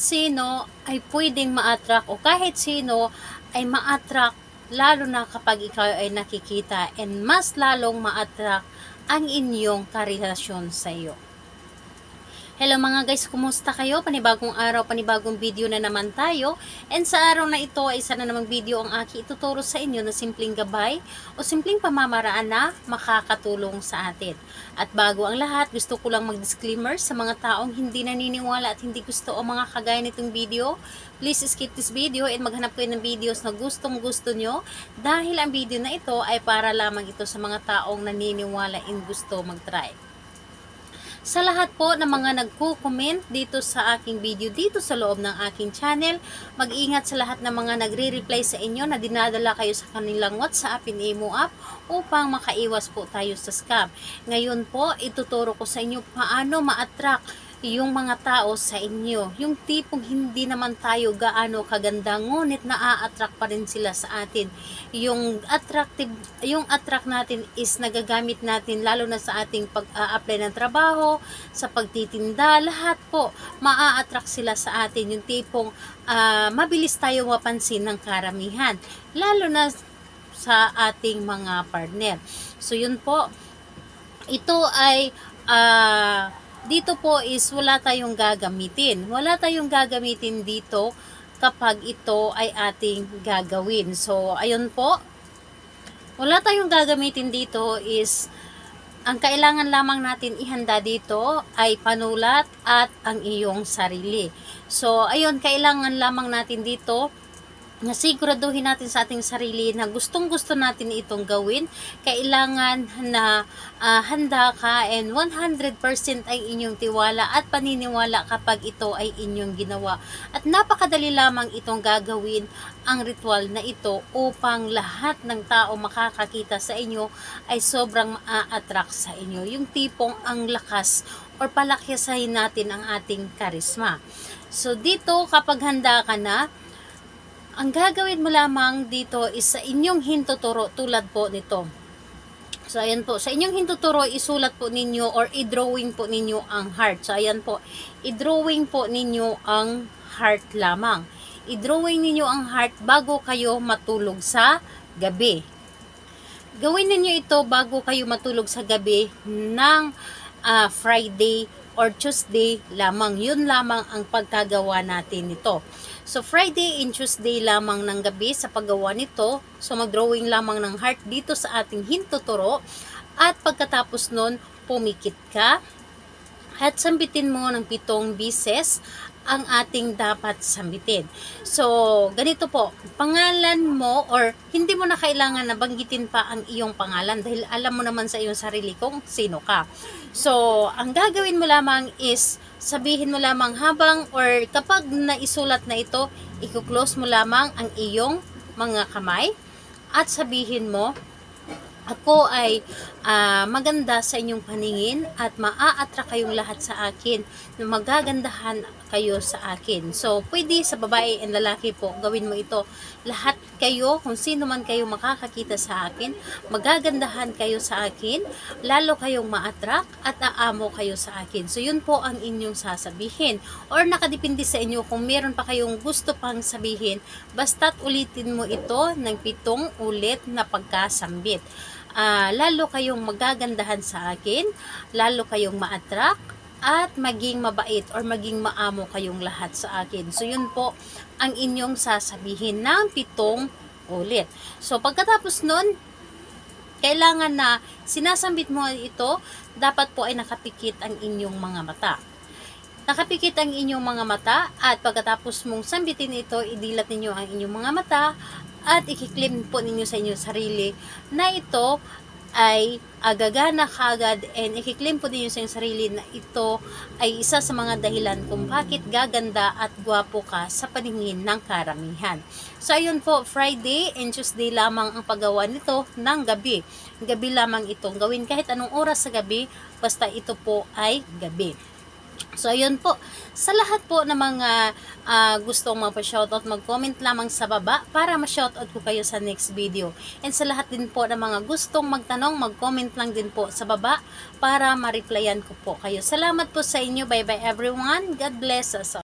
sino ay pwedeng ma-attract o kahit sino ay ma-attract lalo na kapag ikaw ay nakikita and mas lalong ma-attract ang inyong karelasyon sa iyo. Hello mga guys, kumusta kayo? Panibagong araw, panibagong video na naman tayo. And sa araw na ito ay isa na namang video ang aking ituturo sa inyo na simpleng gabay o simpleng pamamaraan na makakatulong sa atin. At bago ang lahat, gusto ko lang mag-disclaimer sa mga taong hindi naniniwala at hindi gusto o mga kagaya nitong video. Please skip this video and maghanap kayo ng videos na gustong gusto nyo dahil ang video na ito ay para lamang ito sa mga taong naniniwala and gusto mag-try. Sa lahat po ng mga nagko-comment dito sa aking video dito sa loob ng aking channel, mag-ingat sa lahat ng mga nagre-reply sa inyo na dinadala kayo sa kanilang WhatsApp and Imo app upang makaiwas po tayo sa scam. Ngayon po, ituturo ko sa inyo paano ma-attract yung mga tao sa inyo. Yung tipong hindi naman tayo gaano kaganda ngunit naa-attract pa rin sila sa atin. Yung attract natin is nagagamit natin lalo na sa ating pag-a-apply ng trabaho, sa pagtitinda, lahat po maa-attract sila sa atin. Yung tipong mabilis tayo mapansin ng karamihan. Lalo na sa ating mga partner. So yun po, ito ay dito po is wala tayong gagamitin. Wala tayong gagamitin dito kapag ito ay ating gagawin. So, ayun po. Wala tayong gagamitin dito is ang kailangan lamang natin ihanda dito ay panulat at ang iyong sarili. So, ayun, kailangan lamang natin dito na siguraduhin natin sa ating sarili na gustong-gusto natin itong gawin. Kailangan na handa ka and 100% ay inyong tiwala at paniniwala kapag ito ay inyong ginawa. At napakadali lamang itong gagawin ang ritual na ito upang lahat ng tao makakakita sa inyo ay sobrang ma-attract sa inyo. Yung tipong ang lakas or palakyasahin natin ang ating karisma. So dito kapag handa ka na, ang gagawin mo lamang dito is sa inyong hintuturo tulad po nito. So ayan po, sa inyong hintuturo isulat po ninyo or i-drawing po ninyo ang heart. So ayan po, i-drawing po ninyo ang heart lamang. I-drawing ninyo ang heart bago kayo matulog sa gabi. Gawin ninyo ito bago kayo matulog sa gabi ng Friday or Tuesday lamang. Yun lamang ang pagkagawa natin nito. So, Friday and Tuesday lamang ng gabi sa paggawa nito. So, mag-drawing lamang ng heart dito sa ating hintuturo. At pagkatapos nun, pumikit ka. At sambitin mo ng 7 beses ang ating dapat sambitin. So, ganito po, pangalan mo or hindi mo na kailangan na banggitin pa ang iyong pangalan dahil alam mo naman sa iyong sarili kung sino ka. So, ang gagawin mo lamang is sabihin mo lamang habang or kapag naisulat na ito, i-close mo lamang ang iyong mga kamay at sabihin mo, ako ay maganda sa inyong paningin at maa-attract kayong lahat sa akin na magagandahan kayo sa akin. So, pwede sa babae and lalaki po, gawin mo ito. Lahat kayo, kung sino man kayo makakakita sa akin, magagandahan kayo sa akin, lalo kayong ma-attract at aamo kayo sa akin. So, yun po ang inyong sasabihin. Or nakadepende sa inyo kung meron pa kayong gusto pang sabihin, basta't ulitin mo ito ng 7 ulit na pagkasambit. Lalo kayong magagandahan sa akin, lalo kayong ma-attract, at maging mabait or maging maamo kayong lahat sa akin. So, yun po ang inyong sasabihin ng 7 ulit. So, pagkatapos nun, kailangan na sinasambit mo ito, dapat po ay nakapikit ang inyong mga mata. Nakapikit ang inyong mga mata at pagkatapos mong sambitin ito, idilat ninyo ang inyong mga mata at ikiklim po ninyo sa inyong sarili na ito ay gagana kagad and ikiklim po ninyo sa inyong sarili na ito ay isa sa mga dahilan kung bakit gaganda at gwapo ka sa paningin ng karamihan. So ayun po, Friday and Tuesday lamang ang paggawa nito ng gabi. Gabi lamang itong gawin kahit anong oras sa gabi, basta ito po ay gabi. So, ayun po. Sa lahat po ng mga gustong magpa-shoutout, mag-comment lamang sa baba para ma-shoutout ko kayo sa next video. And sa lahat din po ng mga gustong magtanong, mag-comment lang din po sa baba para ma-replyan ko po kayo. Salamat po sa inyo. Bye-bye everyone. God bless us all.